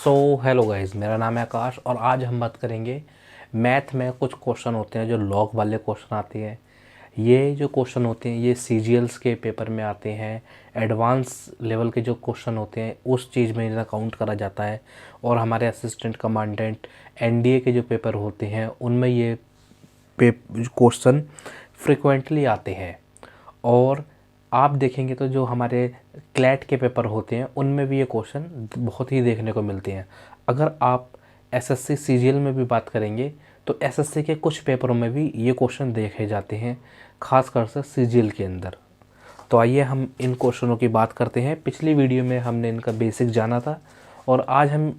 Hello guys, मेरा नाम है आकाश और आज हम बात करेंगे मैथ में कुछ क्वेश्चन होते हैं जो लॉग वाले क्वेश्चन आते हैं। ये जो क्वेश्चन होते हैं ये सीजीएल्स के पेपर में आते हैं। एडवांस लेवल के जो क्वेश्चन होते हैं उस चीज़ में इन्हें काउंट करा जाता है। और हमारे असिस्टेंट कमांडेंट एनडीए के जो पेपर होते हैं उनमें ये क्वेश्चन फ्रिक्वेंटली आते हैं। और आप देखेंगे तो जो हमारे क्लैट के पेपर होते हैं उनमें भी ये क्वेश्चन बहुत ही देखने को मिलते हैं। अगर आप एसएससी सीजीएल में भी बात करेंगे तो एसएससी के कुछ पेपरों में भी ये क्वेश्चन देखे जाते हैं, खासकर से सीजीएल के अंदर। तो आइए हम इन क्वेश्चनों की बात करते हैं। पिछली वीडियो में हमने इनका बेसिक जाना था और आज हम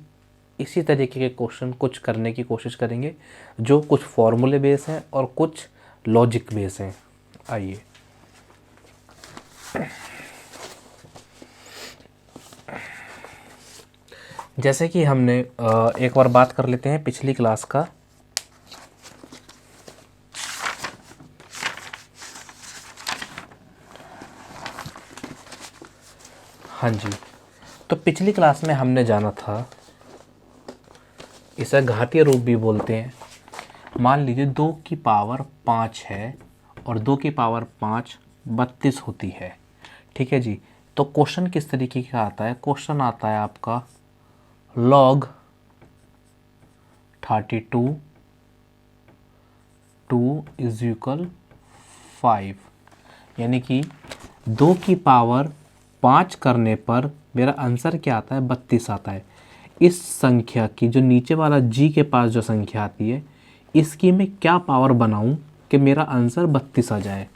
इसी तरीके के क्वेश्चन कुछ करने की कोशिश करेंगे जो कुछ फॉर्मूले बेस हैं और कुछ लॉजिक बेस हैं। आइए जैसे कि हमने एक बार बात कर लेते हैं पिछली क्लास का। हाँ जी, तो पिछली क्लास में हमने जाना था, इसे घातीय रूप भी बोलते हैं। मान लीजिए 2 की पावर 5 है और 2 की पावर 5 32 होती है। ठीक है जी। तो क्वेश्चन किस तरीके का आता है? क्वेश्चन आता है आपका log 32 2 इज इक्वल 5, यानी कि 2 की पावर 5 करने पर मेरा आंसर क्या आता है? 32 आता है। इस संख्या की जो नीचे वाला जी के पास जो संख्या आती है इसकी मैं क्या पावर बनाऊं कि मेरा आंसर 32 आ जाए?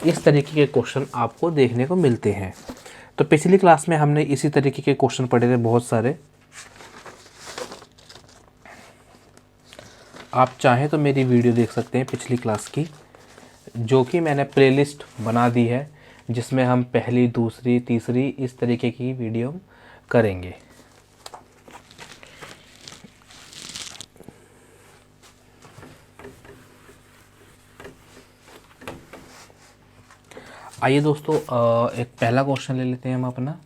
इस तरीके के क्वेश्चन आपको देखने को मिलते हैं। तो पिछली क्लास में हमने इसी तरीके के क्वेश्चन पढ़े थे बहुत सारे। आप चाहें तो मेरी वीडियो देख सकते हैं पिछली क्लास की, जो कि मैंने प्लेलिस्ट बना दी है जिसमें हम पहली, दूसरी, तीसरी इस तरीके की वीडियो करेंगे। आइए दोस्तों, एक पहला क्वेश्चन ले लेते हैं हम अपना।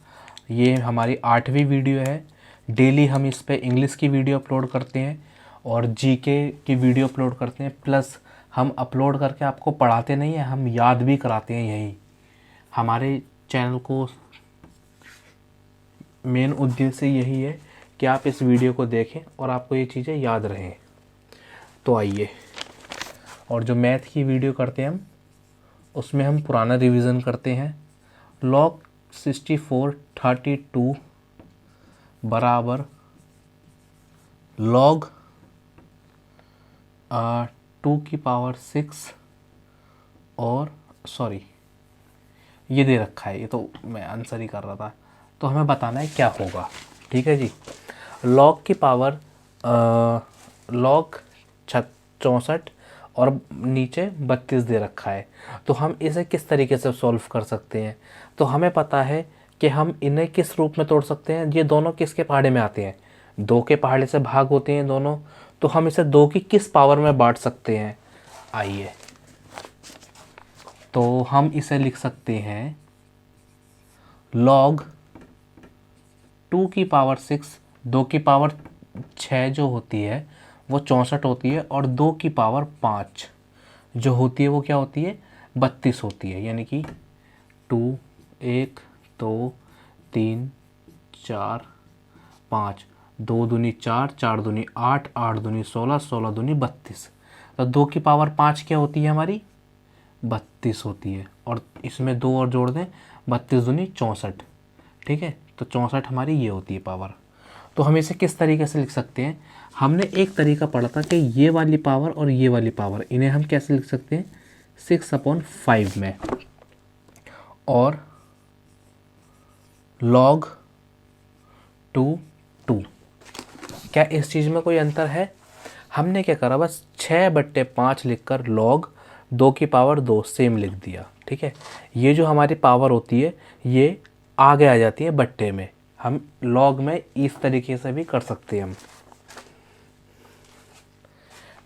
ये हमारी 8वीं वीडियो है। डेली हम इस पे इंग्लिश की वीडियो अपलोड करते हैं और जीके की वीडियो अपलोड करते हैं। प्लस हम अपलोड करके आपको पढ़ाते नहीं हैं, हम याद भी कराते हैं। यही हमारे चैनल को मेन उद्देश्य यही है कि आप इस वीडियो को देखें और आपको ये चीज़ें याद रहें। तो आइए, और जो मैथ की वीडियो करते हैं हम उसमें हम पुराना रिवीजन करते हैं। log 64 32 बराबर log 2 की पावर 6 और सॉरी ये दे रखा है, ये तो मैं आंसर ही कर रहा था। तो हमें बताना है क्या होगा। ठीक है जी। log की पावर log 64 और नीचे 32 दे रखा है। तो हम इसे किस तरीके से सॉल्व कर सकते हैं? तो हमें पता है कि हम इन्हें किस रूप में तोड़ सकते हैं। ये दोनों किसके पहाड़े में आते हैं? 2 के पहाड़े से भाग होते हैं दोनों। तो हम इसे 2 की किस पावर में बांट सकते हैं? आइए, तो हम इसे लिख सकते हैं log 2 की पावर 6, 2 की पावर 6 जो होती है वो 64 होती है और 2 की पावर 5 जो होती है वो क्या होती है? 32 होती है। यानी कि 2 1 2 3 4 5, 2 दूनी 4, 4 दूनी 8, 8 दूनी 16, 16 दूनी 32। तो 2 की पावर 5 क्या होती है हमारी? 32 होती है। और इसमें 2 और जोड़ दें, 32 दूनी 64। ठीक है, तो 64 हमारी ये होती है पावर। तो हम इसे किस तरीके से लिख सकते हैं? हमने एक तरीका पढ़ा था कि ये वाली पावर और ये वाली पावर, इन्हें हम कैसे लिख सकते हैं? 6/5 में। और log 2 क्या इस चीज़ में कोई अंतर है? हमने क्या करा, बस 6/5 लिखकर log 2 की पावर 2 सेम लिख दिया। ठीक है, ये जो हमारी पावर होती है ये आगे आ जाती है बट्टे में। हम log में इस तरीके से भी कर सकते हैं हम।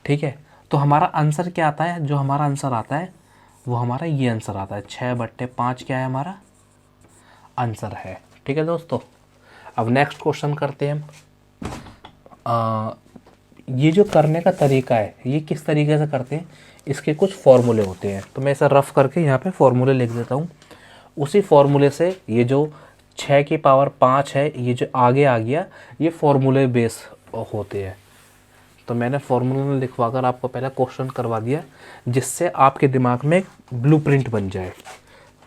ठीक है, तो हमारा आंसर क्या आता है? जो हमारा आंसर आता है वो हमारा ये आंसर आता है। 6/5 क्या है हमारा आंसर है। ठीक है दोस्तों, अब नेक्स्ट क्वेश्चन करते हैं हम। ये जो करने का तरीका है, ये किस तरीके से करते हैं, इसके कुछ फॉर्मूले होते हैं। तो मैं ऐसा रफ करके यहाँ पे फॉर्मूले लिख देता हूँ। उसी फॉर्मूले से ये जो 6 की पावर 5 है, ये जो आगे आ गया, ये फॉर्मूले बेस होते हैं। तो मैंने फॉर्मूला में लिखवा कर आपको पहले क्वेश्चन करवा दिया, जिससे आपके दिमाग में एक ब्लूप्रिंट बन जाए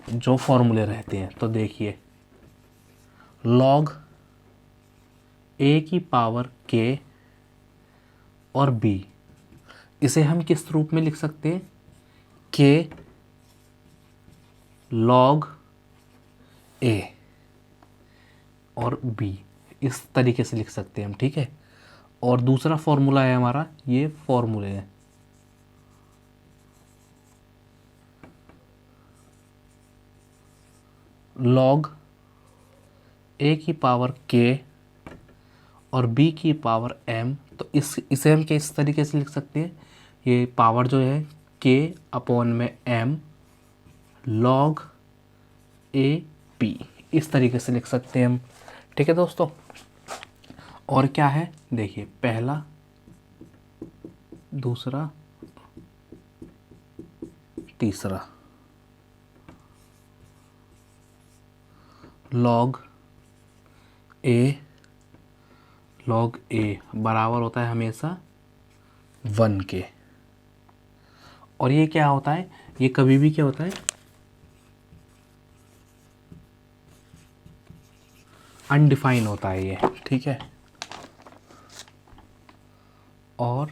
जो फॉर्मूले रहते हैं। तो देखिए, लॉग ए की पावर के और बी, इसे हम किस रूप में लिख सकते हैं, के लॉग ए और बी, इस तरीके से लिख सकते हैं हम, ठीक है। और दूसरा फॉर्मूला है हमारा, ये फॉर्मूले है, लॉग ए की पावर के और बी की पावर एम। तो इसे हम किस तरीके से लिख सकते हैं, ये पावर जो है के अपॉन में एम लॉग ए पी, इस तरीके से लिख सकते हैं हम, ठीक है दोस्तों। और क्या है, देखिए, पहला, दूसरा, तीसरा, लॉग ए बराबर होता है हमेशा 1 के। और ये क्या होता है, ये कभी भी क्या होता है, अनडिफाइन होता है ये, ठीक है। और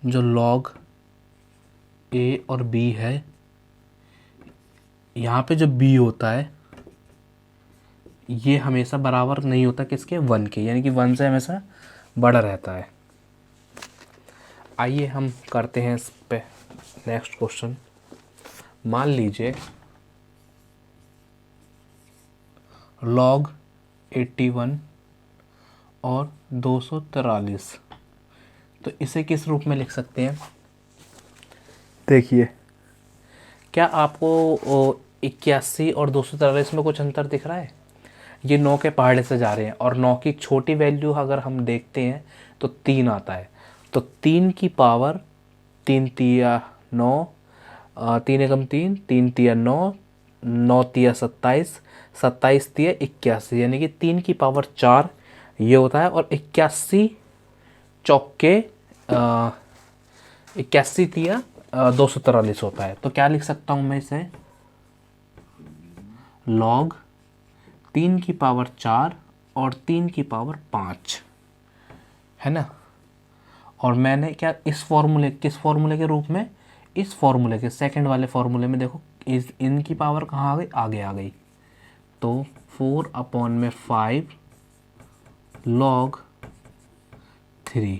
जो लॉग ए और बी है, यहाँ पे जो बी होता है ये हमेशा बराबर नहीं होता किसके, 1 के, यानी कि 1 से हमेशा बड़ा रहता है। आइए हम करते हैं इस पे नेक्स्ट क्वेश्चन। मान लीजिए लॉग 81 और 243, तो इसे किस रूप में लिख सकते हैं। देखिए, क्या आपको 81 और 243 में कुछ अंतर दिख रहा है। ये 9 के पहाड़े से जा रहे हैं और 9 की छोटी वैल्यू अगर हम देखते हैं तो 3 आता है। तो 3 की पावर 3 तिया 9, 3 एकम 3, 3 तिया 9, 9 तिया 27, 27 तिया 81, यानी कि 3 की पावर 4 ये होता है। और 81 चौके 81 तिया 243 होता है। तो क्या लिख सकता हूँ मैं इसे, लॉग 3 की पावर 4 और 3 की पावर 5, है ना। और मैंने क्या इस फॉर्मूले, किस फॉर्मूले के रूप में, इस फॉर्मूले के सेकंड वाले फॉर्मूले में देखो, इस इनकी पावर कहाँ आ गई, आगे आ गई। तो 4/5 log 3,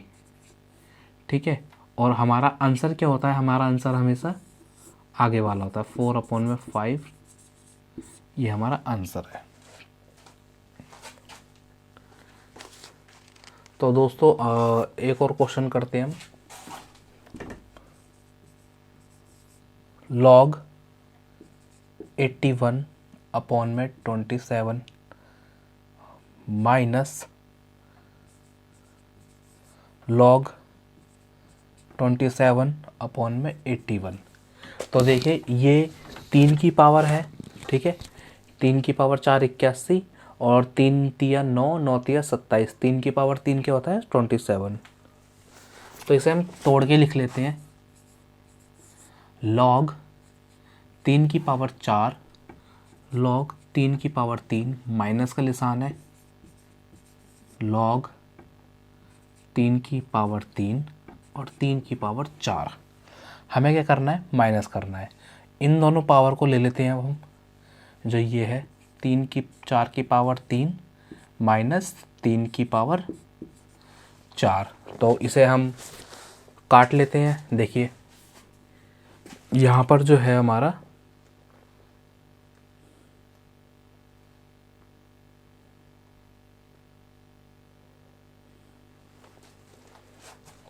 ठीक है। और हमारा आंसर क्या होता है, हमारा आंसर हमेशा आगे वाला होता है, 4/5, ये हमारा आंसर है। तो दोस्तों एक और क्वेश्चन करते हैं हम। Log 81/27 minus log 27/81। तो देखिए, ये 3 की पावर है, ठीक है। 3 की पावर 4 81 और 3 तिया 9, 9 तिया 27, 3 की पावर 3 क्या होता है, 27। तो इसे हम तोड़ के लिख लेते हैं, लॉग 3 की पावर 4 लॉग 3 की पावर 3, माइनस का निशान है, लॉग 3 की पावर 3 और 3 की पावर 4। हमें क्या करना है, माइनस करना है। इन दोनों पावर को ले लेते हैं अब हम, जो ये है 4 की पावर 3 माइनस 3 की पावर 4। तो इसे हम काट लेते हैं। देखिए, यहाँ पर जो है हमारा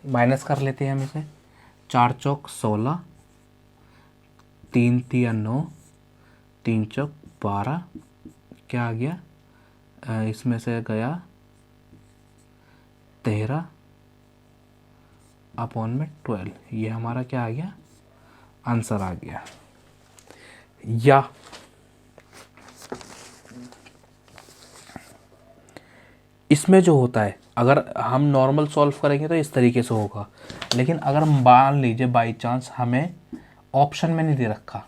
माइनस कर लेते हैं हम इसे, 4 चौक 16, 3 तिया 9, 3 चौक 12, क्या आ गया, इसमें से गया 13 अपॉन में 12, ये हमारा क्या आ गया, आंसर आ गया। या इसमें जो होता है, अगर हम नॉर्मल सॉल्व करेंगे तो इस तरीके से होगा, लेकिन अगर मान लीजिए बाई चांस हमें ऑप्शन में नहीं दे रखा,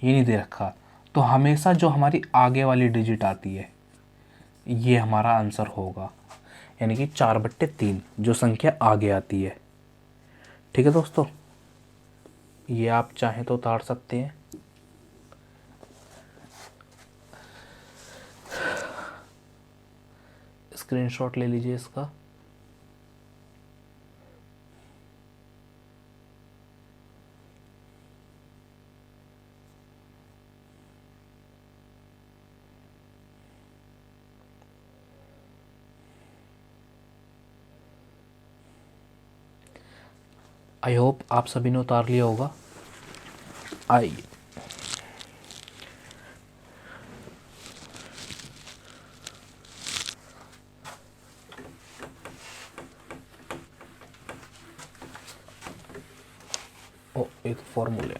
ये नहीं दे रखा, तो हमेशा जो हमारी आगे वाली डिजिट आती है ये हमारा आंसर होगा, यानी कि 4/3 जो संख्या आगे आती है। ठीक है दोस्तों, ये आप चाहें तो उतार सकते हैं। स्क्रीनशॉट ले लीजिए इसका। आई होप आप सभी ने उतार लिया होगा। आइए एक फॉर्मूले,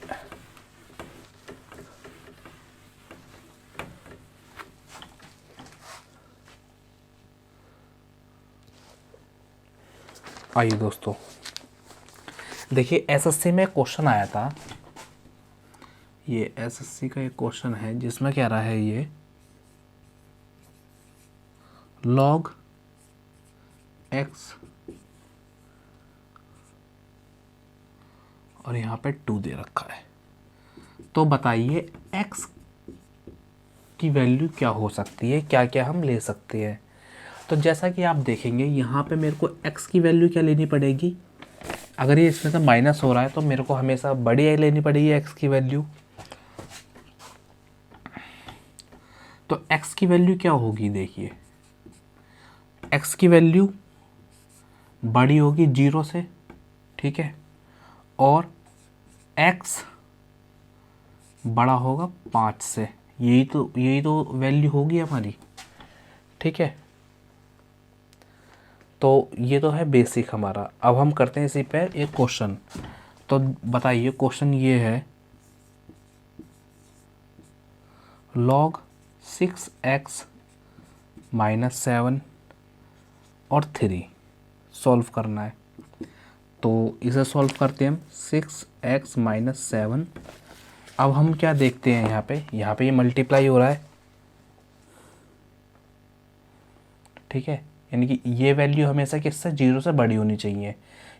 आइए दोस्तों देखिए, एसएससी में क्वेश्चन आया था, ये एसएससी का एक क्वेश्चन है जिसमें कह रहा है ये log x और यहाँ पे 2 दे रखा है, तो बताइए x की वैल्यू क्या हो सकती है, क्या क्या हम ले सकते हैं। तो जैसा कि आप देखेंगे यहाँ पे मेरे को x की वैल्यू क्या लेनी पड़ेगी, अगर ये इसमें से माइनस हो रहा है तो मेरे को हमेशा बड़ी आई लेनी पड़ेगी x की वैल्यू। तो x की वैल्यू क्या होगी, देखिए x की वैल्यू बड़ी होगी 0 से, ठीक है, और x बड़ा होगा 5 से, यही तो वैल्यू होगी हमारी। ठीक है, तो ये तो है बेसिक हमारा। अब हम करते हैं इसी पे एक क्वेश्चन। तो बताइए क्वेश्चन ये है, log 6x - 7 और 3 सॉल्व करना है। तो इसे सॉल्व करते हैं हम, 6x - 7। अब हम क्या देखते हैं, यहाँ पे ये मल्टीप्लाई हो रहा है, ठीक है, यानी कि ये वैल्यू हमेशा किससे, 0 से बड़ी होनी चाहिए।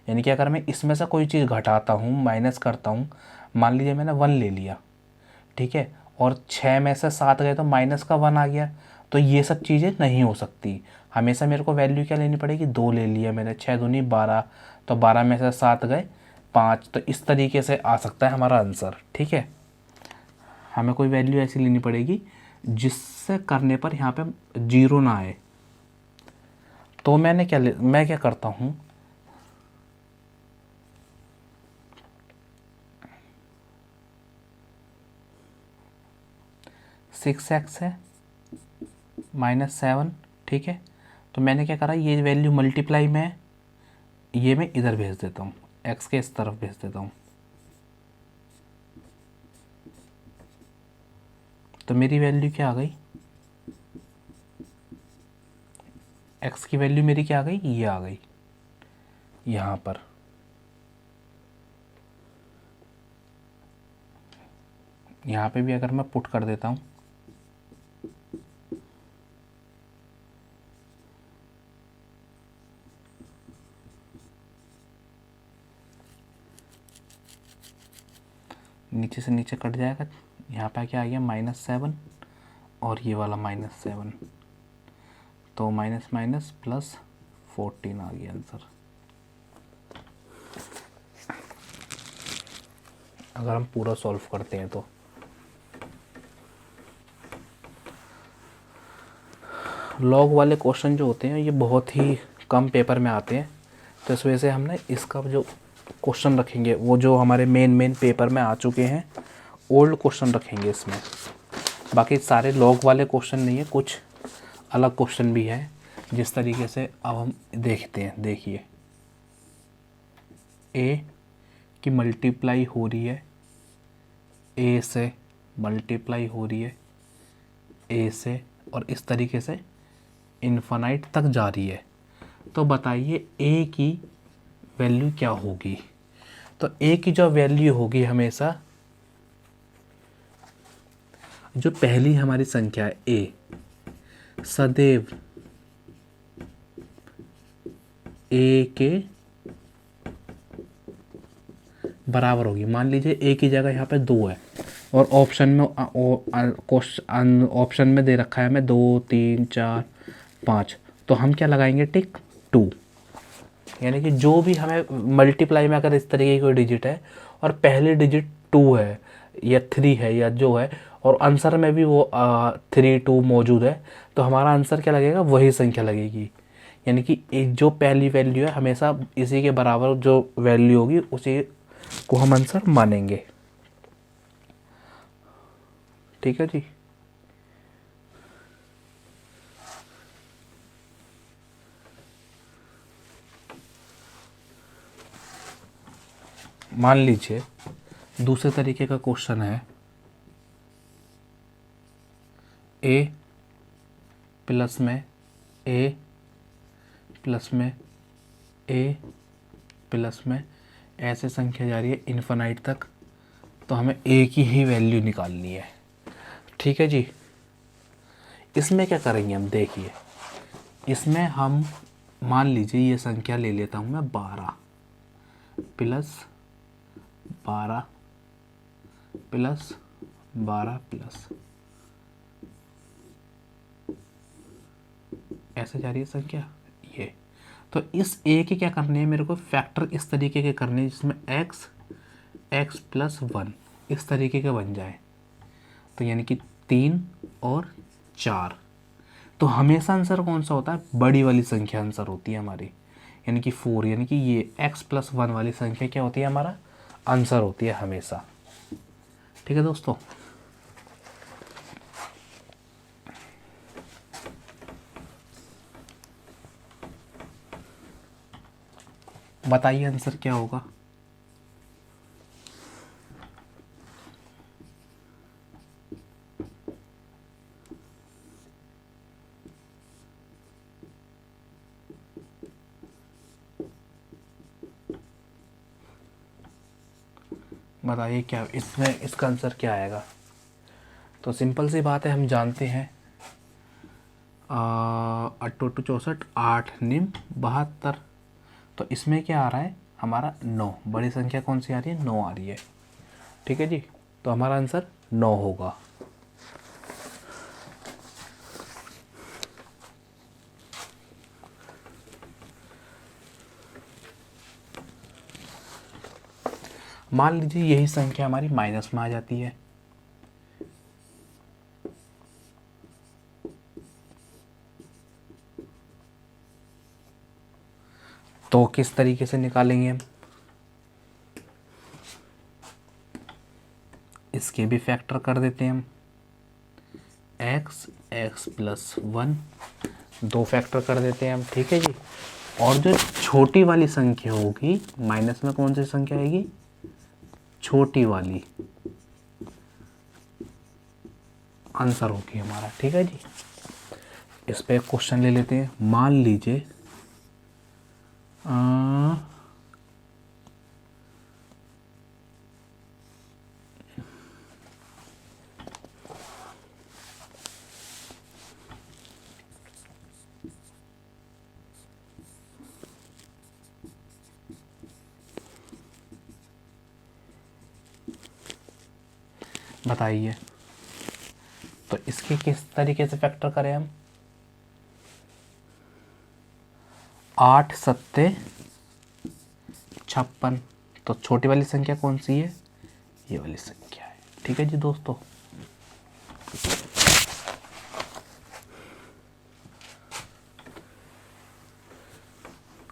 यानी कि अगर मैं इसमें से कोई चीज़ घटाता हूँ, माइनस करता हूँ, मान लीजिए मैंने 1 ले लिया, ठीक है, और 6 में से 7 गए तो माइनस का 1 आ गया, तो ये सब चीज़ें नहीं हो सकती। हमेशा मेरे को वैल्यू क्या लेनी पड़ेगी, 2 ले लिया मैंने, 6 दूनी 12, तो 12 में से 7 गए 5, तो इस तरीके से आ सकता है हमारा आंसर। ठीक है, हमें कोई वैल्यू ऐसी लेनी पड़ेगी जिससे करने पर यहाँ पे 0 ना आए। तो मैं क्या करता हूँ, (6x है -7), ठीक है, तो मैंने क्या करा, ये वैल्यू मल्टीप्लाई में है, ये मैं इधर भेज देता हूँ, x के इस तरफ भेज देता हूँ, तो मेरी वैल्यू क्या आ गई, x की वैल्यू मेरी क्या आ गई, ये आ गई यहाँ पर। यहाँ पे भी अगर मैं पुट कर देता हूँ, नीचे से नीचे कट जाएगा, यहाँ पे क्या आ गया -7 और ये वाला -7, तो माइनस माइनस प्लस 14 आ गया आंसर। अगर हम पूरा सॉल्व करते हैं तो लॉग वाले क्वेश्चन जो होते हैं ये बहुत ही कम पेपर में आते हैं, तो इस वजह से हमने इसका जो क्वेश्चन रखेंगे वो जो हमारे मेन पेपर में आ चुके हैं, ओल्ड क्वेश्चन रखेंगे इसमें। बाकी सारे लॉग वाले क्वेश्चन नहीं है, कुछ अलग क्वेश्चन भी है जिस तरीके से अब हम देखते हैं, देखिए ए की मल्टीप्लाई हो रही है ए से, मल्टीप्लाई हो रही है ए से, और इस तरीके से इन्फानाइट तक जा रही है। तो बताइए ए की वैल्यू क्या होगी। तो ए की जो वैल्यू होगी हमेशा, जो पहली हमारी संख्या है ए, सदैव ए के बराबर होगी। मान लीजिए ए की जगह यहाँ पे 2 है और ऑप्शन में दे रखा है हमें 2 3 4 5, तो हम क्या लगाएंगे, टिक 2। यानी कि जो भी हमें मल्टीप्लाई में अगर इस तरीके की कोई डिजिट है और पहली डिजिट 2 है या 3 है या जो है, और आंसर में भी वो 3 2 मौजूद है, तो हमारा आंसर क्या लगेगा, वही संख्या लगेगी। यानी कि जो पहली वैल्यू है हमेशा इसी के बराबर जो वैल्यू होगी उसी को हम आंसर मानेंगे। ठीक है जी। मान लीजिए दूसरे तरीके का क्वेश्चन है, ए प्लस में ए प्लस में ए प्लस में ऐसे संख्या जा रही है इन्फिनाइट तक, तो हमें ए की ही वैल्यू निकालनी है। ठीक है जी। इसमें क्या करेंगे हम, देखिए इसमें हम मान लीजिए ये संख्या ले लेता हूँ मैं 12 प्लस 12 प्लस 12 प्लस, ऐसे जा रही है संख्या ये। तो इस ए के क्या करने हैं, मेरे को फैक्टर इस तरीके के करने हैं जिसमें x प्लस 1 इस तरीके के बन जाए। तो यानी कि 3 और 4। तो हमेशा आंसर कौन सा होता है, बड़ी वाली संख्या आंसर होती है हमारी, यानी कि 4। यानी कि ये x प्लस 1 वाली संख्या क्या होती है, हमारा आंसर होती है हमेशा। ठीक है दोस्तों। बताइए आंसर क्या होगा। बताइए क्या इसमें इसका आंसर क्या आएगा। तो सिंपल सी बात है, हम जानते हैं 8 2 64 8 निम 72। तो इसमें क्या आ रहा है हमारा 9, बड़ी संख्या कौन सी आ रही है, 9 आ रही है। ठीक है जी। तो हमारा आंसर 9 होगा। मान लीजिए यही संख्या हमारी माइनस में आ जाती है, तो किस तरीके से निकालेंगे हम, इसके भी फैक्टर कर देते हैं हम, x प्लस 1 2 फैक्टर कर देते हैं हम। ठीक है जी। और जो छोटी वाली संख्या होगी, माइनस में कौन सी संख्या आएगी, छोटी वाली आंसर होगी हमारा। ठीक है जी। इस पे एक क्वेश्चन ले लेते हैं। मान लीजिए बताइए, तो इसके किस तरीके से फैक्टर करें हम, 8 सत्ते 56। तो छोटी वाली संख्या कौन सी है, ये वाली संख्या है। ठीक है जी दोस्तों।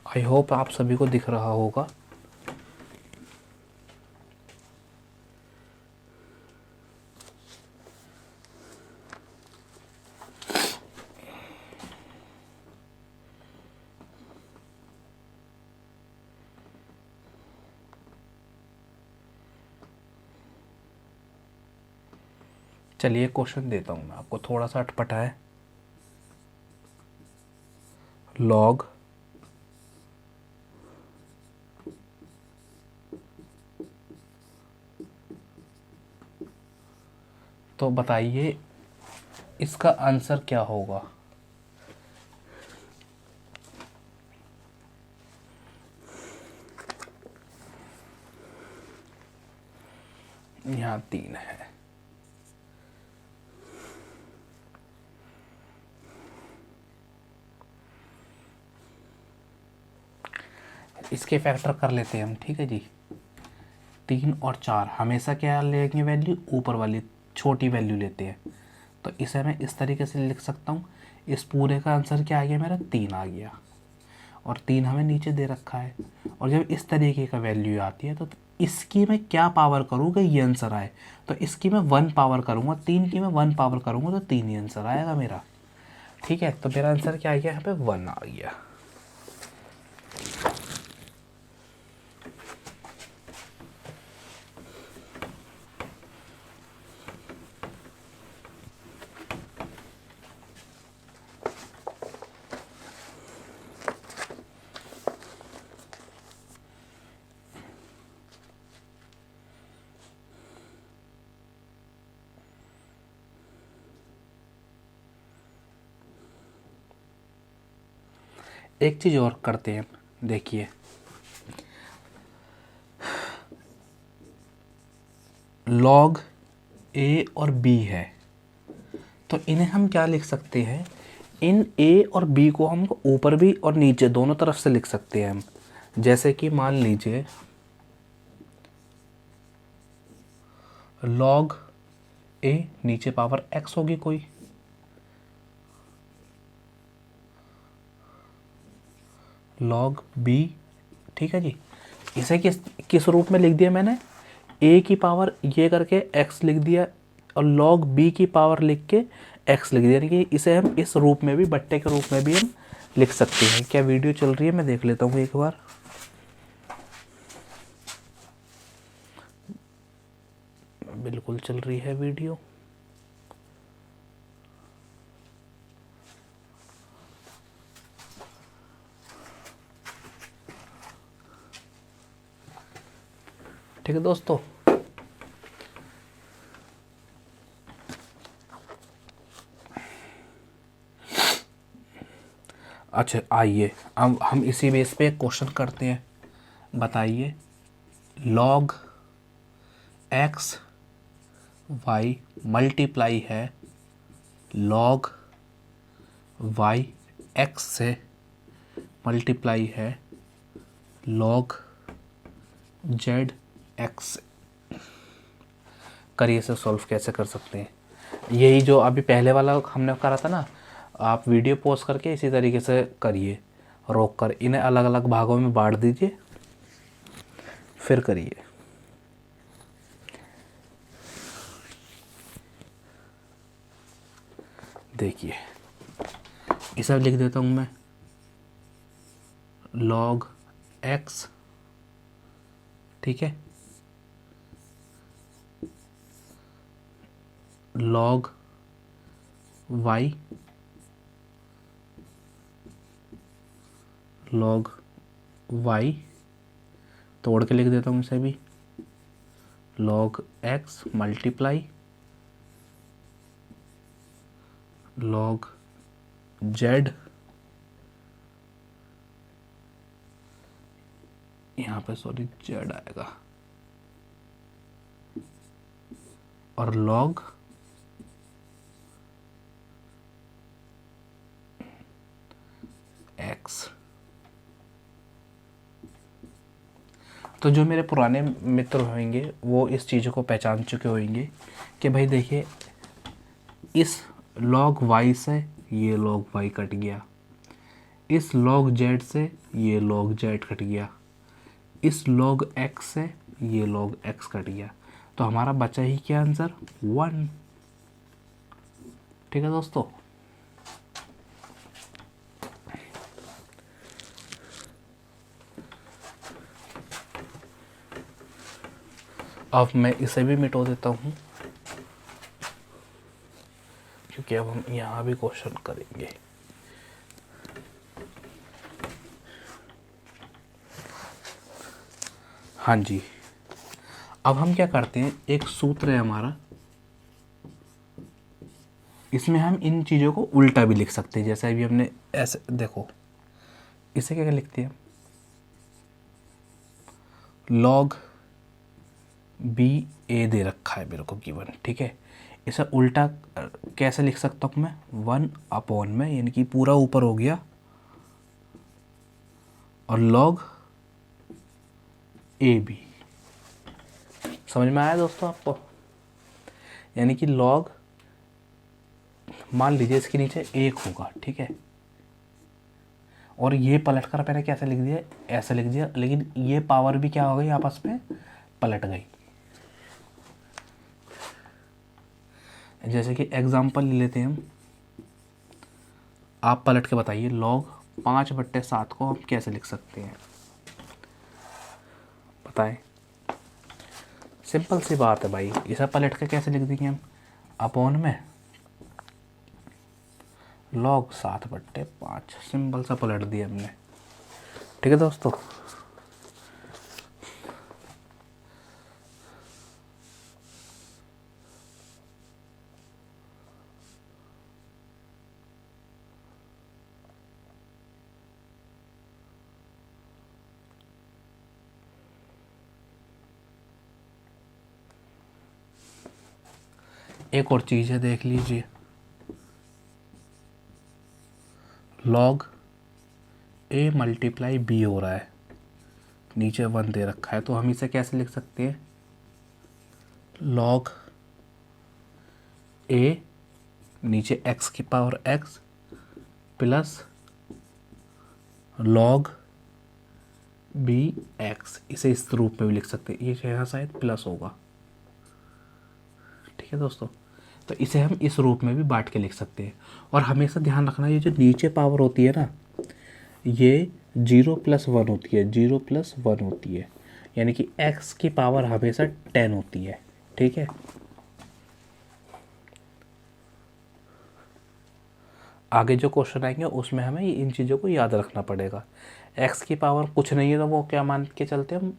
आई होप आप सभी को दिख रहा होगा। चलिए क्वेश्चन देता हूँ मैं आपको, थोड़ा सा अटपटा है। लॉग तो बताइए इसका आंसर क्या होगा। यहाँ 3 है। इसके फैक्टर कर लेते हैं हम, ठीक है जी। 3 और 4 हमेशा क्या लेंगे वैल्यू, ऊपर वाली छोटी वैल्यू लेते हैं। तो इसे मैं इस तरीके से लिख सकता हूँ। इस पूरे का आंसर क्या आ गया मेरा, 3 आ गया। और 3 हमें नीचे दे रखा है। और जब इस तरीके का वैल्यू आती है तो इसकी मैं क्या पावर करूँगा ये आंसर आए। तो इसकी मैं 1 पावर करूँगा, 3 की मैं 1 पावर करूँगा तो 3 ही आंसर आएगा मेरा। ठीक है, तो मेरा आंसर क्या आ गया, यहाँ पे 1 आ गया। एक चीज़ और करते हैं, देखिए लॉग ए और बी है, तो इन्हें हम क्या लिख सकते हैं, इन ए और बी को हम ऊपर भी और नीचे दोनों तरफ से लिख सकते हैं हम। जैसे कि मान लीजिए लॉग ए नीचे पावर एक्स होगी कोई, लॉग बी, ठीक है जी। इसे किस किस रूप में लिख दिया मैंने, ए की पावर ये करके एक्स लिख दिया और लॉग बी की पावर लिख के एक्स लिख दिया, यानी कि इसे हम इस रूप में भी, बट्टे के रूप में भी हम लिख सकते हैं। क्या वीडियो चल रही है, मैं देख लेता हूँ एक बार। बिल्कुल चल रही है वीडियो। ठीक है दोस्तों, अच्छा आइए अब हम इसी बेस पे क्वेश्चन करते हैं। बताइए लॉग एक्स वाई मल्टीप्लाई है लॉग वाई एक्स से मल्टीप्लाई है लॉग जेड एक्स से। करिए इसे सॉल्व कैसे कर सकते हैं। यही जो अभी पहले वाला हमने करा था ना, आप वीडियो पॉज करके इसी तरीके से करिए, रोक कर इन्हें अलग अलग भागों में बांट दीजिए, फिर करिए। देखिए इसे लिख देता हूँ मैं, लॉग एक्स, ठीक है, लॉग वाई, लॉग वाई तोड़ के लिख देता हूँ इसे भी, log x multiply log Z, यहाँ पे सॉरी जेड आएगा, और लॉग एक्स। तो जो मेरे पुराने मित्र होंगे वो इस चीज़ों को पहचान चुके होंगे कि भाई देखिए इस लॉग वाई से ये लॉग वाई कट गया, इस लॉग जेड से ये लॉग जेड कट गया, इस लॉग एक्स से ये लॉग एक्स कट गया, तो हमारा बचा ही क्या आंसर, 1। ठीक है दोस्तों, अब मैं इसे भी मिटा देता हूँ। ओके, अब हम यहाँ भी क्वेश्चन करेंगे। हाँ जी, अब हम क्या करते हैं, एक सूत्र है हमारा, इसमें हम इन चीज़ों को उल्टा भी लिख सकते हैं। जैसे अभी हमने ऐसे देखो, इसे क्या लिखते हैं, लॉग बी ए दे रखा है मेरे को गिवन, ठीक है। इसे उल्टा कैसे लिख सकता हूँ मैं, 1 में, यानी कि पूरा ऊपर हो गया, और लॉग ए बी। समझ में आया दोस्तों आपको? यानी कि लॉग, मान लीजिए इसके नीचे 1 होगा, ठीक है, और ये पलट कर मैंने कैसे लिख दिया, ऐसे लिख दिया, लेकिन ये पावर भी क्या हो गई, आपस में पलट गई। जैसे कि एग्जाम्पल ले लेते हैं हम, आप पलट के बताइए, लॉग 5/7 को हम कैसे लिख सकते हैं, बताएं। सिंपल सी बात है भाई, इसे पलट के कैसे लिख देंगे हम, अपॉन में लॉग 7/5, सिंपल सा पलट दिया हमने, ठीक है दोस्तों। एक और चीज़ है, देख लीजिए, लॉग ए मल्टीप्लाई बी हो रहा है, नीचे 1 दे रखा है, तो हम इसे कैसे लिख सकते हैं, लॉग ए, नीचे x की power x plus log B x, इसे इस रूप में भी लिख सकते हैं, ये यहाँ शायद प्लस होगा, ठीक है दोस्तों। तो इसे हम इस रूप में भी बांट के लिख सकते हैं। और हमेशा ध्यान रखना, ये जो नीचे पावर होती है ना, ये 0+1 होती है, 0+1 होती है, यानी कि x की पावर हमेशा 10 होती है, ठीक है। आगे जो क्वेश्चन आएंगे उसमें हमें इन चीज़ों को याद रखना पड़ेगा। x की पावर कुछ नहीं है तो वो क्या मान के चलते हैं हम,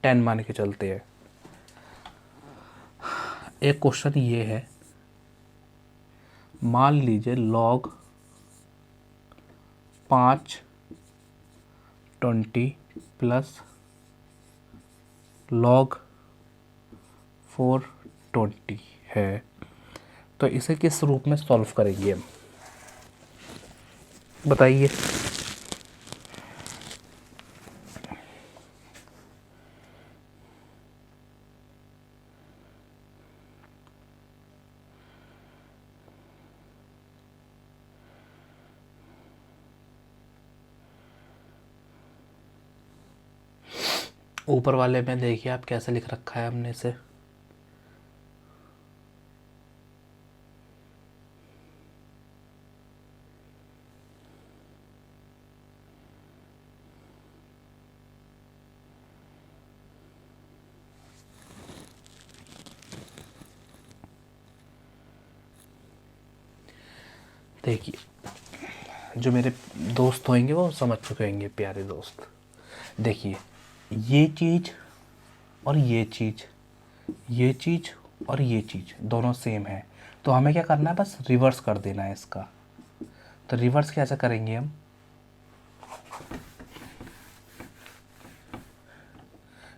10 मान के चलते हैं। एक क्वेश्चन ये है, मान लीजिए log 5/20 प्लस log 4/20 है, तो इसे किस रूप में सॉल्व करेंगे हम, बताइए। ऊपर वाले में देखिए आप कैसे लिख रखा है हमने इसे, देखिए जो मेरे दोस्त होंगे वो समझ चुके होंगे, प्यारे दोस्त। देखिए ये चीज़ और ये चीज़, ये चीज़ और ये चीज़ दोनों सेम है, तो हमें क्या करना है, बस रिवर्स कर देना है इसका। तो रिवर्स कैसे करेंगे हम,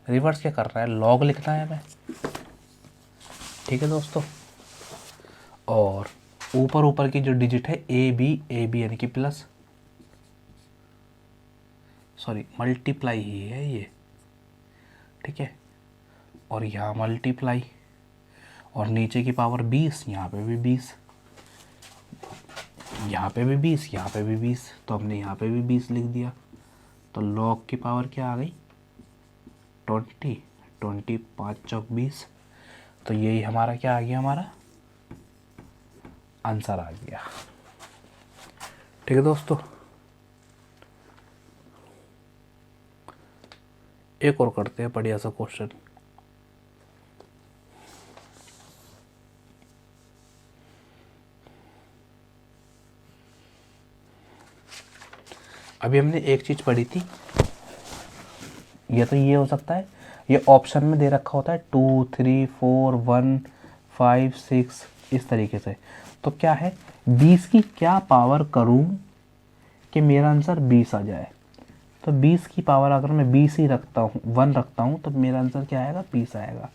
रिवर्स क्या करना है, लॉग लिखना है हमें, ठीक है दोस्तों। और ऊपर ऊपर की जो डिजिट है ए बी यानी कि प्लस, सॉरी मल्टीप्लाई ही है ये, ठीक है, और यहाँ मल्टीप्लाई, और नीचे की पावर 20, यहाँ पे भी 20, यहाँ पे भी 20, यहाँ पे भी 20, तो हमने यहाँ पे भी 20 लिख दिया। तो log की पावर क्या आ गई, 20, 20 5 चौक 20, तो यही हमारा क्या आ गया, हमारा आंसर आ गया, ठीक है दोस्तों। एक और करते हैं बढ़िया सा क्वेश्चन। अभी हमने एक चीज़ पढ़ी थी, ये तो ये हो सकता है, ये ऑप्शन में दे रखा होता है 2 3 4 1 5 6 इस तरीके से। तो क्या है, 20 की क्या पावर करूं कि मेरा आंसर 20 आ जाए। तो 20 की पावर अगर मैं 20 ही रखता हूँ, 1 रखता हूँ, तो मेरा आंसर क्या आएगा, 20 आएगा।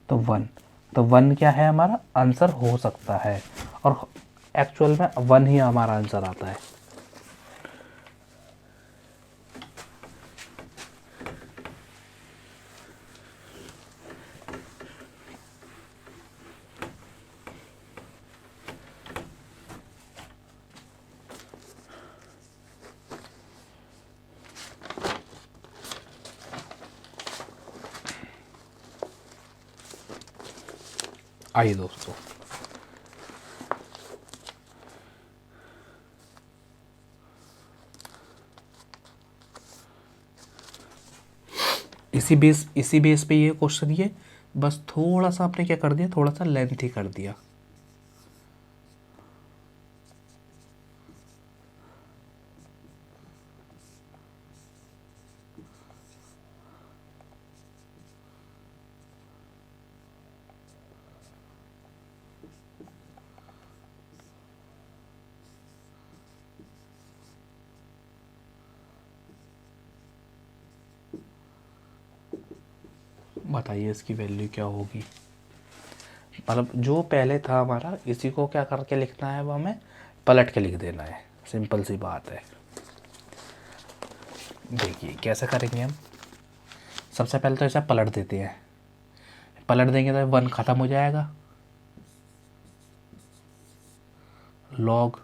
तो 1, तो 1 क्या है हमारा आंसर हो सकता है, और एक्चुअल में 1 ही हमारा आंसर आता है। आइए दोस्तों, इसी बेस पे ये क्वेश्चन, ये बस थोड़ा सा आपने क्या कर दिया, थोड़ा सा लेंथ ही कर दिया। बताइए इसकी वैल्यू क्या होगी। मतलब जो पहले था हमारा, इसी को क्या करके लिखना है, वो हमें पलट के लिख देना है, सिंपल सी बात है। देखिए कैसे करेंगे हम, सबसे पहले तो ऐसा पलट देते हैं, पलट देंगे तो 1 ख़त्म हो जाएगा, log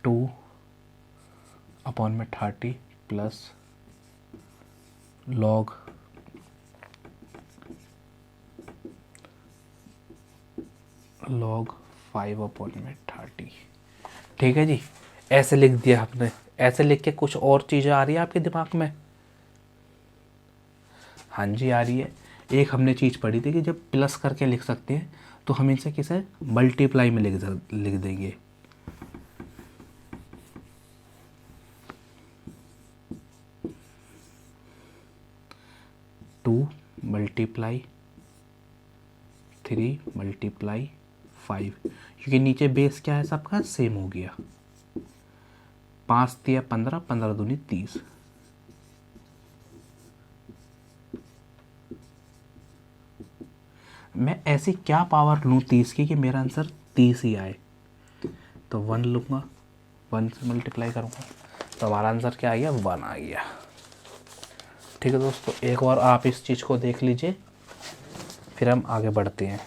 2 अपॉन में 30 प्लस log log 5 अपॉन में 30। ठीक है जी, ऐसे लिख दिया आपने। ऐसे लिख के कुछ और चीज़ें आ रही है आपके दिमाग में? हाँ जी आ रही है। एक हमने चीज़ पढ़ी थी कि जब प्लस करके लिख सकते हैं तो हम इसे किसे मल्टीप्लाई में लिख देंगे। टू मल्टीप्लाई 3 मल्टीप्लाई 5, क्योंकि नीचे बेस क्या है सबका सेम हो गया। 5 तिया 15, 15 दूनी 30। मैं ऐसी क्या पावर लूँ 30 की कि मेरा आंसर 30 ही आए। तो 1 लूँगा, 1 से मल्टीप्लाई करूँगा, तो हमारा आंसर क्या आ गया, 1 आ गया। ठीक है दोस्तों, एक बार आप इस चीज़ को देख लीजिए, फिर हम आगे बढ़ते हैं।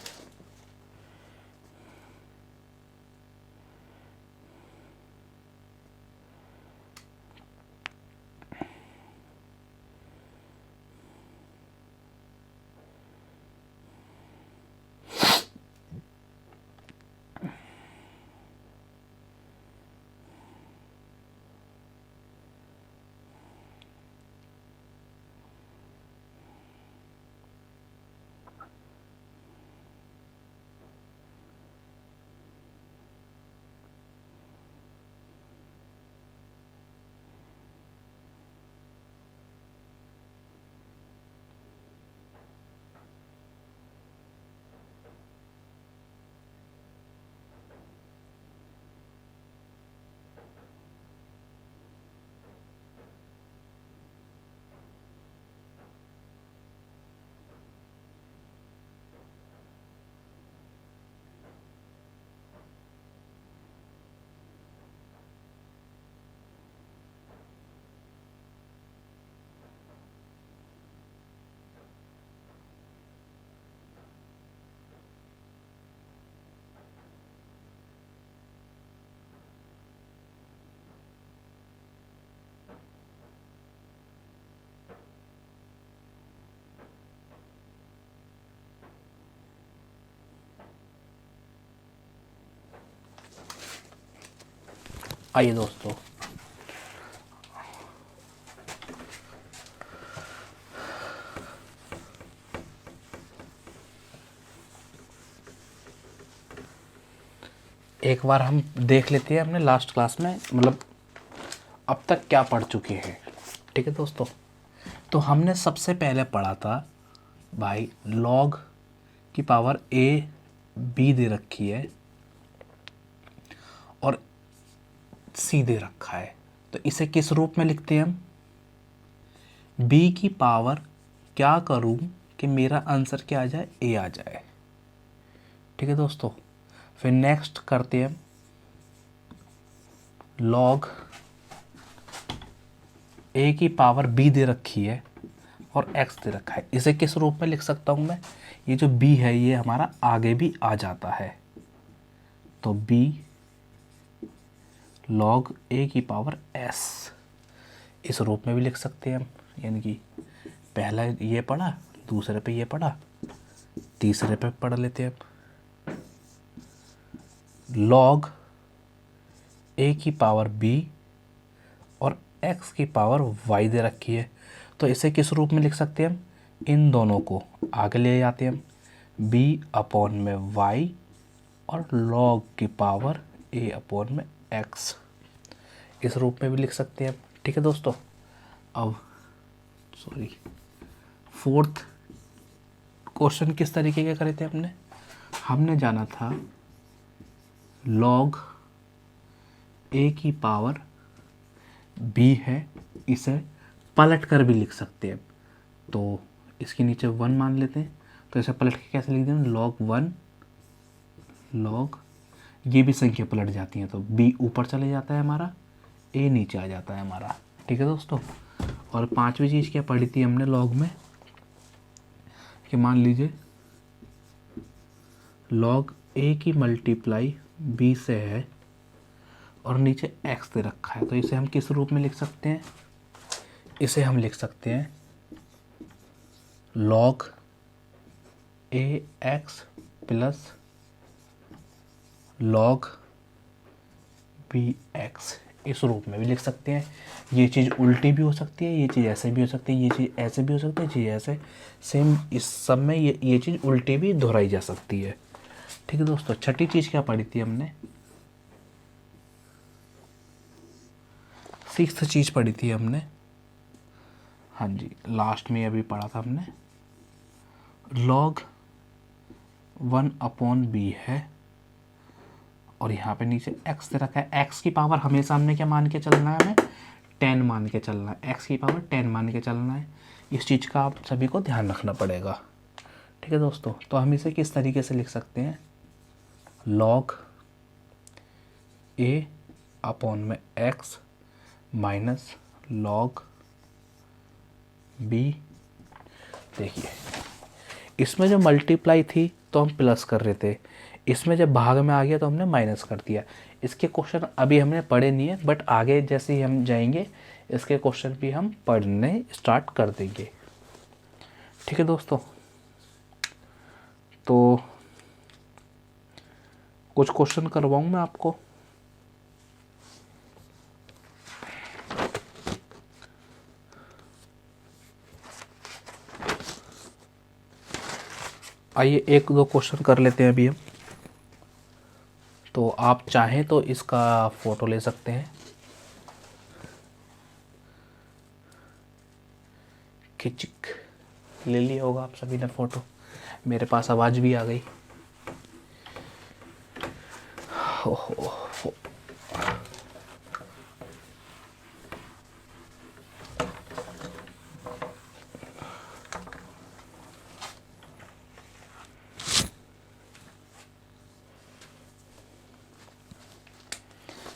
आइए दोस्तों, एक बार हम देख लेते हैं, हमने लास्ट क्लास में मतलब अब तक क्या पढ़ चुके हैं। ठीक है दोस्तों, तो हमने सबसे पहले पढ़ा था भाई log की पावर a b दे रखी है और c दे रखा है, तो इसे किस रूप में लिखते हैं हम, b की पावर क्या करूं कि मेरा आंसर क्या आ जाए, a आ जाए। ठीक है दोस्तों, फिर नेक्स्ट करते हैं log a की पावर b दे रखी है और x दे रखा है, इसे किस रूप में लिख सकता हूं मैं, ये जो b है ये हमारा आगे भी आ जाता है, तो b log a की पावर s इस रूप में भी लिख सकते हैं हम, यानी कि पहला ये पढ़ा, दूसरे पे ये पढ़ा, तीसरे पे पढ़ लेते हैं अब log a की पावर b और x की पावर y दे रखी है, तो इसे किस रूप में लिख सकते हैं हम, इन दोनों को आगे ले जाते हैं हम, b अपॉन में y और log की पावर a अपॉन में x इस रूप में भी लिख सकते हैं। ठीक है दोस्तों, अब फोर्थ क्वेश्चन किस तरीके के करे थे हमने जाना था log a की पावर b है, इसे पलट कर भी लिख सकते हैं, तो इसके नीचे 1 मान लेते हैं, तो इसे पलट के कैसे लिख दें, log 1 log, ये भी संख्या पलट जाती है, तो b ऊपर चले जाता है हमारा, a नीचे आ जाता है हमारा। ठीक है दोस्तों, और पांचवी चीज़ क्या पढ़ी थी हमने log में, कि मान लीजिए log a की मल्टीप्लाई b से है और नीचे x दे रखा है, तो इसे हम किस रूप में लिख सकते हैं, इसे हम लिख सकते हैं log ax plus log bx इस रूप में भी लिख सकते हैं। ये चीज़ उल्टी भी हो सकती है, ये चीज़ ऐसे भी हो सकती है, ये चीज़ ऐसे भी हो सकती है, चीज़ ऐसे, सेम इस सब में ये चीज़ उल्टी भी दोहराई जा सकती है। ठीक है दोस्तों, छठी चीज़ क्या पढ़ी थी हमने, सिक्स्थ चीज़ पढ़ी थी हमने, हाँ जी लास्ट में अभी पढ़ा था हमने, log 1 अपॉन b है और यहाँ पे नीचे x दे रखा है। x की पावर हमेशा हमने क्या मान के चलना है, हमें 10 मान के चलना है, x की पावर 10 मान के चलना है, इस चीज़ का आप सभी को ध्यान रखना पड़ेगा। ठीक है दोस्तों, तो हम इसे किस तरीके से लिख सकते हैं, log a अपॉन में x माइनस log b। देखिए इसमें जो मल्टीप्लाई थी तो हम प्लस कर रहे थे, इसमें जब भाग में आ गया तो हमने माइनस कर दिया। इसके क्वेश्चन अभी हमने पढ़े नहीं है, बट आगे जैसे ही हम जाएंगे इसके क्वेश्चन भी हम पढ़ने स्टार्ट कर देंगे। ठीक है दोस्तों, तो कुछ क्वेश्चन करवाऊँ मैं आपको। आइए एक दो क्वेश्चन कर लेते हैं अभी हम, तो आप चाहें तो इसका फ़ोटो ले सकते हैं, खिचक ले लिया होगा आप सभी ने फ़ोटो, मेरे पास आवाज़ भी आ गई। ओहो,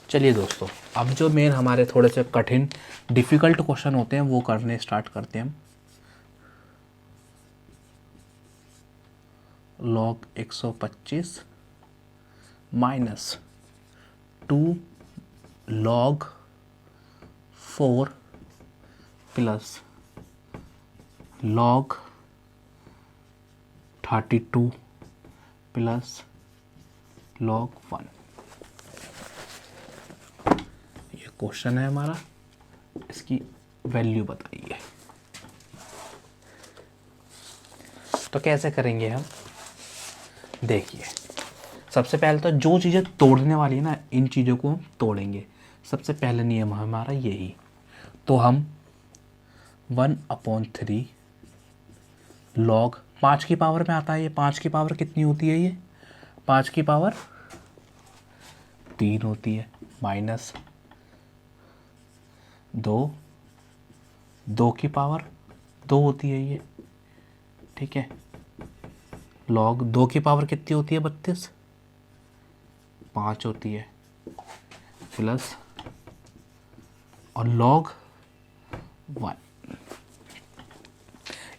चलिए दोस्तों, अब जो मेन हमारे थोड़े से कठिन डिफ़िकल्ट क्वेश्चन होते हैं वो करने स्टार्ट करते हैं हम। log 125 minus 2 log 4 plus log 32 plus log 1। ये क्वेश्चन है हमारा, इसकी वैल्यू बताइए। तो कैसे करेंगे हम, देखिए सबसे पहले तो जो चीज़ें तोड़ने वाली है ना, इन चीज़ों को हम तोड़ेंगे। सबसे पहला नियम है हमारा यही। तो हम 1/3 लॉग 5 की पावर में आता है ये। 5 की पावर कितनी होती है ये? 5 की पावर 3 होती है, माइनस 2, 2 की पावर 2 होती है ये, ठीक है। लॉग 2 की पावर कितनी होती है? 32, 5 होती है, प्लस और लॉग 1।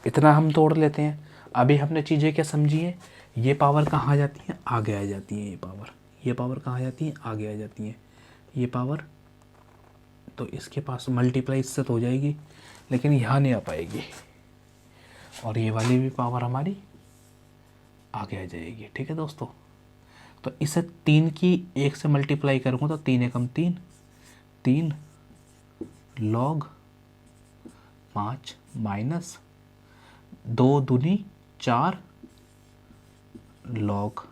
इतना हम तोड़ लेते हैं। अभी हमने चीज़ें क्या समझी है? ये पावर कहाँ आ जाती है? आगे आ जाती है। ये पावर कहाँ आ जाती है? आगे आ जाती है। ये पावर तो इसके पास मल्टीप्लाई इससे तो हो जाएगी, लेकिन यहाँ नहीं आ पाएगी। और ये वाली भी पावर हमारी आगे आ जाएगी, ठीक है दोस्तों। तो इसे 3 की 1 से मल्टीप्लाई करूँगा तो 3 एकम 3, 3 लॉग 5 माइनस 2 दूनी 4 लॉग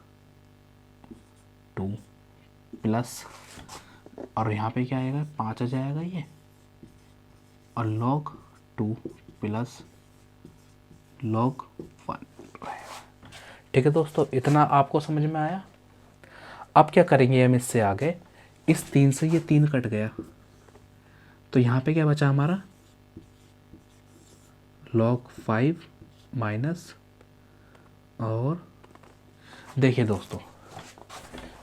2 प्लस, और यहाँ पे क्या आएगा? 5 आ जाएगा ये, और लॉग 2 प्लस लॉग 1। ठीक है दोस्तों, इतना आपको समझ में आया। अब क्या करेंगे हम इससे आगे? इस 3 से ये 3 कट गया, तो यहाँ पे क्या बचा हमारा? log 5 माइनस, और देखिए दोस्तों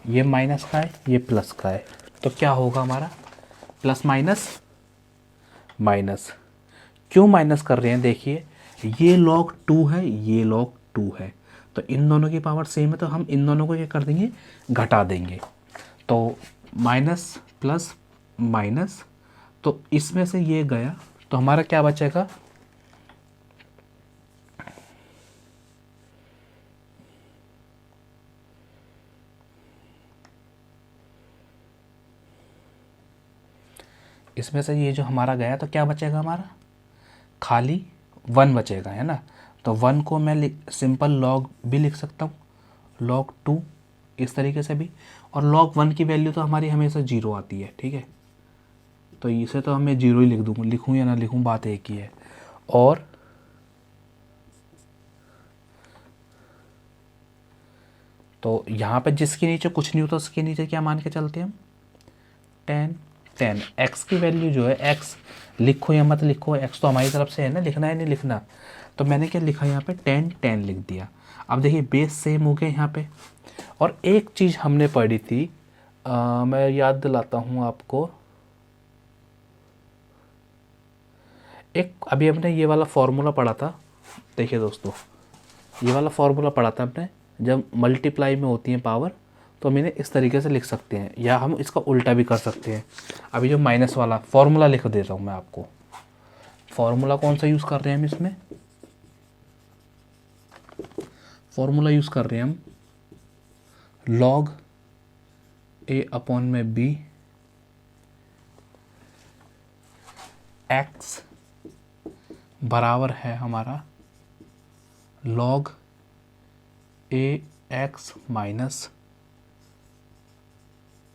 ये माइनस का है, ये प्लस का है, तो क्या होगा हमारा? Plus minus minus. क्यों माइनस कर रहे हैं? देखिए ये log 2 है, ये log 2 है, तो इन दोनों की पावर सेम है, तो हम इन दोनों को क्या कर देंगे? घटा देंगे। तो माइनस प्लस माइनस, तो इसमें से ये गया, तो हमारा क्या बचेगा? इसमें से ये जो हमारा गया, तो क्या बचेगा हमारा? खाली 1 बचेगा, है ना। तो 1 को मैं सिंपल लॉग भी लिख सकता हूँ, log 2 इस तरीके से भी। और log 1 की वैल्यू तो हमारी हमेशा 0 आती है, ठीक है। तो इसे तो मैं 0 ही लिख दूँगा, लिखूँ या ना लिखूँ बात एक ही है। और तो यहाँ पे जिसके नीचे कुछ नहीं होता उसके नीचे क्या मान के चलते हैं हम? 10 x की वैल्यू जो है, x लिखो या मत लिखो, x तो हमारी तरफ से है ना, लिखना है नहीं लिखना। तो मैंने क्या लिखा यहाँ पे? 10 लिख दिया। अब देखिए बेस सेम हो गए यहाँ पे। और एक चीज़ हमने पढ़ी थी, मैं याद दिलाता हूँ आपको। एक अभी हमने ये वाला फॉर्मूला पढ़ा था, देखिए दोस्तों ये वाला फॉर्मूला पढ़ा था हमने। जब मल्टीप्लाई में होती है पावर, तो हम इन्हें इस तरीके से लिख सकते हैं, या हम इसका उल्टा भी कर सकते हैं। अभी जो माइनस वाला फॉर्मूला लिख देता हूँ मैं आपको। फॉर्मूला कौन सा यूज़ कर रहे हैं हम इसमें? फॉर्मूला यूज़ कर रहे हैं हम log a/b x बराबर है हमारा log ax minus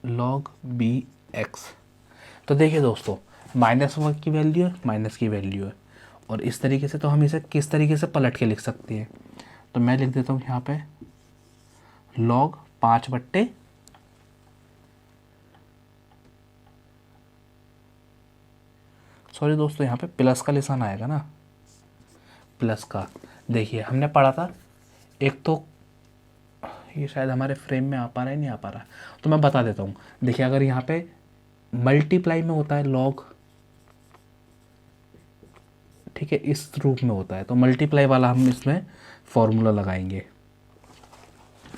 log bx। तो देखिए दोस्तों माइनस की वैल्यू है, माइनस की वैल्यू है, और इस तरीके से तो हम इसे किस तरीके से पलट के लिख सकते हैं? तो मैं लिख देता हूँ यहाँ पे log 5/, सॉरी दोस्तों यहाँ पे प्लस का निशान आएगा ना, प्लस का। देखिए हमने पढ़ा था, एक तो ये शायद हमारे फ्रेम में आ पा रहा है, नहीं आ पा रहा, तो मैं बता देता हूँ। देखिए अगर यहाँ पे मल्टीप्लाई में होता है लॉग, ठीक है, इस रूप में होता है, तो मल्टीप्लाई वाला हम इसमें फॉर्मूला लगाएंगे।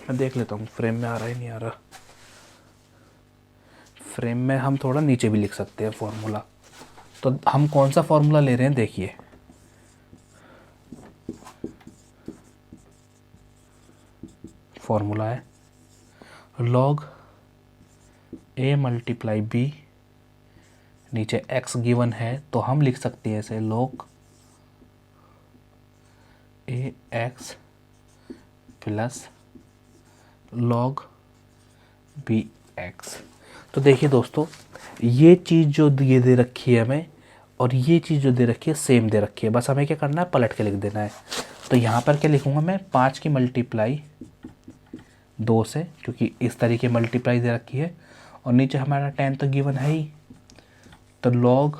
मैं देख लेता हूँ फ्रेम में आ रहा है नहीं आ रहा। फ्रेम में हम थोड़ा नीचे भी लिख सकते हैं फॉर्मूला। तो हम कौन सा फॉर्मूला ले रहे हैं? देखिए फॉर्मूला है log a मल्टीप्लाई b, नीचे x गिवन है, तो हम लिख सकते हैं इसे log ax plus log bx। तो देखिए दोस्तों, ये चीज़ जो ये दे रखी है हमें और ये चीज़ जो दे रखी है सेम दे रखी है, बस हमें क्या करना है, पलट के लिख देना है। तो यहाँ पर क्या लिखूँगा मैं, 5 की मल्टीप्लाई 2 से, क्योंकि इस तरीके मल्टीप्लाई दे रखी है, और नीचे हमारा 10 तो गिवन है ही, तो log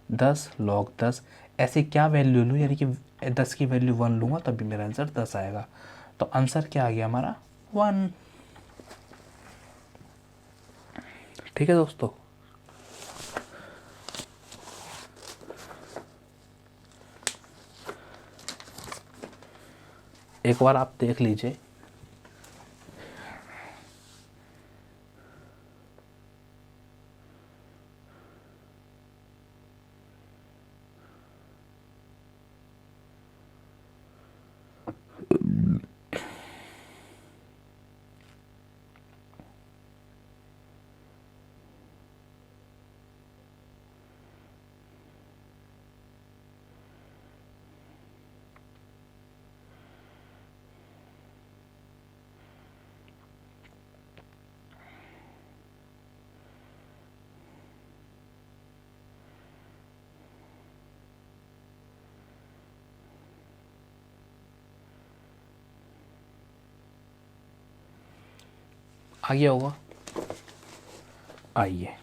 10 ऐसे क्या वैल्यू लूँ, यानी कि 10 की वैल्यू 1 लूँगा तभी मेरा आंसर 10 आएगा। तो आंसर क्या आ गया हमारा, 1। ठीक है दोस्तों। एक बार आप देख लीजिए, आ गया होगा। आइए,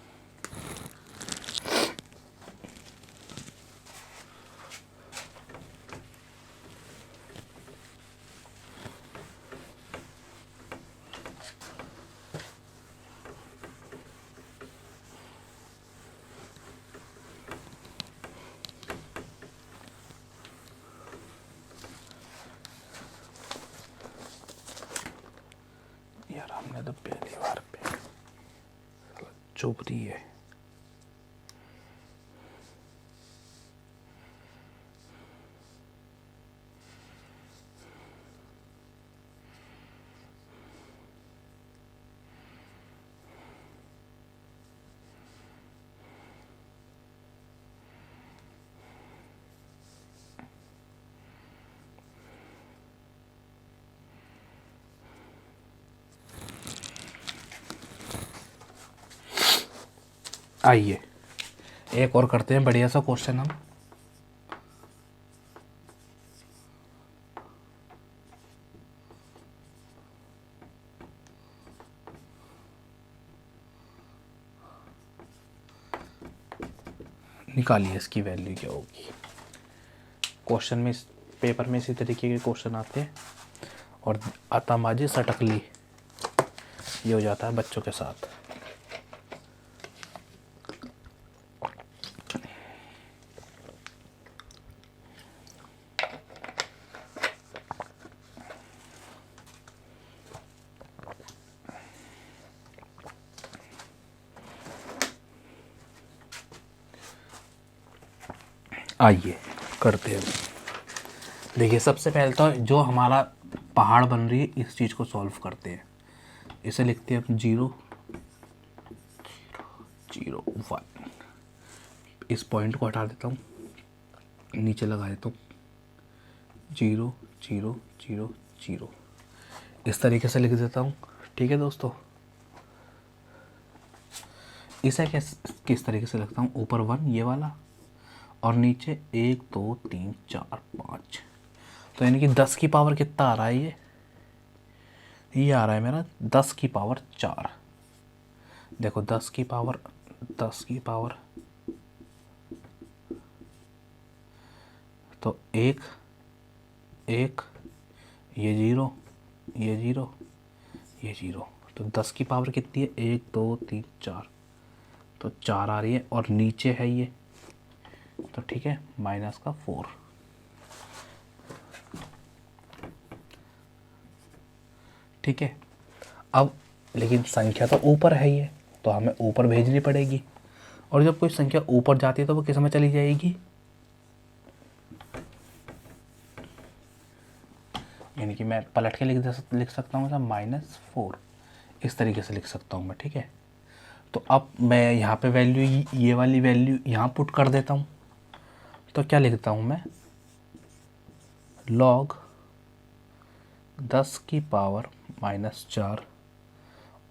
यार हमने तो पहली बार पे चुप रही है। आइए एक और करते हैं बढ़िया सा क्वेश्चन हम। निकालिए इसकी वैल्यू क्या होगी। क्वेश्चन में, पेपर में इसी तरीके के क्वेश्चन आते हैं और आतामाजी सटकली ये हो जाता है बच्चों के साथ। आइए करते हैं। देखिए सबसे पहले तो जो हमारा पहाड़ बन रही है इस चीज़ को सॉल्व करते हैं। इसे लिखते हैं 0 0 1। इस पॉइंट को हटा देता हूँ, नीचे लगा देता हूँ 0 0 0 0। इस तरीके से लिख देता हूँ। ठीक है दोस्तों, इसे किस तरीके से लिखता हूँ, ऊपर 1 ये वाला और नीचे 1 2 3 4 5। तो यानी कि 10 की पावर कितना आ रहा है, ये आ रहा है मेरा 10 की पावर 4। देखो 10 की पावर तो 1 1 ये 0 ये 0 ये 0। तो 10 की पावर कितनी है, 1 2 3 4, तो 4 आ रही है और नीचे है ये, तो ठीक है माइनस का 4। ठीक है, अब लेकिन संख्या तो ऊपर है ये, तो हमें ऊपर भेजनी पड़ेगी, और जब कोई संख्या ऊपर जाती है तो वो किस में चली जाएगी, यानी कि मैं पलट के लिख सकता हूँ -4। इस तरीके से लिख सकता हूँ मैं। ठीक है, तो अब मैं यहाँ पे वैल्यू, ये वाली वैल्यू यहाँ पुट कर देता हूँ। तो क्या लिखता हूँ मैं, log 10 की पावर -4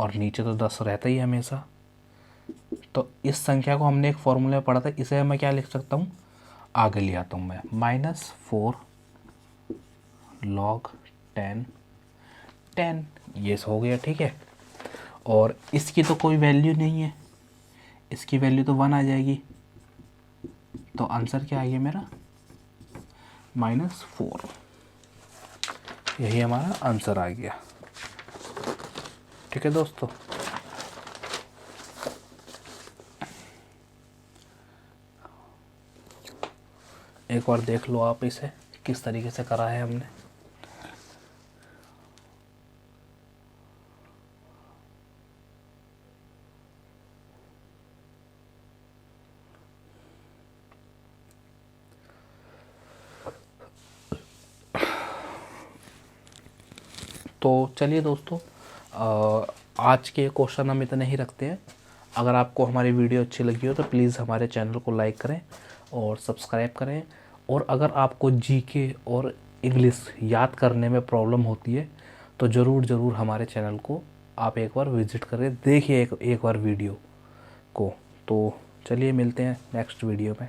और नीचे तो 10 रहता ही है हमेशा। तो इस संख्या को हमने एक फॉर्मूले में पढ़ा था, इसे मैं क्या लिख सकता हूँ, आगे ले आता हूँ मैं, -4 log 10 ये हो गया, ठीक है। और इसकी तो कोई वैल्यू नहीं है, इसकी वैल्यू तो 1 आ जाएगी, तो आंसर क्या आ गया मेरा, -4। यही हमारा आंसर आ गया, ठीक है दोस्तों। एक बार देख लो आप इसे किस तरीके से करा है हमने। तो चलिए दोस्तों, आज के क्वेश्चन हम इतने ही रखते हैं। अगर आपको हमारी वीडियो अच्छी लगी हो तो प्लीज़ हमारे चैनल को लाइक करें और सब्सक्राइब करें। और अगर आपको जीके और इंग्लिश याद करने में प्रॉब्लम होती है तो ज़रूर हमारे चैनल को आप एक बार विज़िट करें, देखिए एक बार वीडियो को। तो चलिए मिलते हैं नेक्स्ट वीडियो में।